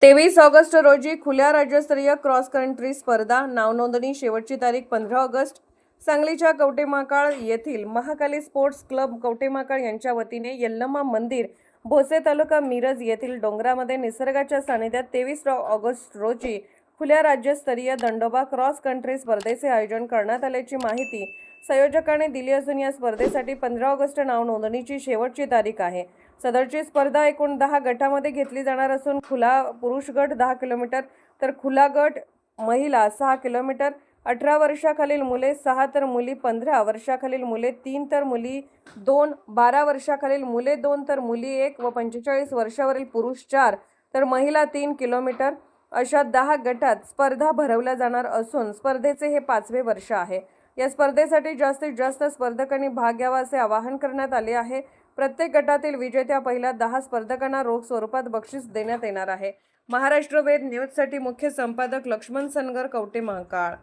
23 August रोजी खुल्या राज्यस्तरीय क्रॉस कंट्री स्पर्धा नावनोंदणी शेवटची तारीख 15 ऑगस्ट. सांगलीच्या कवटेमहाकाळ येथील महाकाली स्पोर्ट्स क्लब कवटेमहाकाळ यांच्या वतीने यल्लमा मंदिर, भोसे तालुका मिरज येथील डोंगरामध्ये निसर्गाच्या सानिध्यात 23 ऑगस्ट रोजी खुल्या राज्यस्तरीय दंडोबा क्रॉस कंट्री स्पर्धेचे आयोजन करण्यात आल्याची माहिती संयोजकांनी दिली असून या स्पर्धेसाठी 15 ऑगस्ट नावनोंदणीची शेवटची तारीख आहे. सदरची स्पर्धा एकूण 10 गटामध्ये घेतली जाणार असून खुला पुरुष गट 10 किलोमीटर तर खुला गट महिला 6 किलोमीटर, 18 वर्षाखालील मुले 6 तर मुली 15, वर्षाखालील मुले 3 तर मुली 2, 12 वर्षाखालील मुले 2 तर मुली 1 व 45 वर्षावरील पुरुष 4 तर महिला 3 किलोमीटर अशा 10 गटात स्पर्धा भरवल्या जाणार असून स्पर्धेचे हे 5वे वर्ष आहे. या स्पर्धेसाठी जास्तीत जास्त स्पर्धकांनी भाग घ्यावा असे आवाहन करण्यात आले आहे. प्रत्येक गटातील विजेत्या पहिल्या 10 स्पर्धकांना रोख स्वरूपात बक्षीस देण्यात येणार आहे. महाराष्ट्र वेद न्यूजसाठी मुख्य संपादक लक्ष्मण सनगर, कवटेमहाकाळ.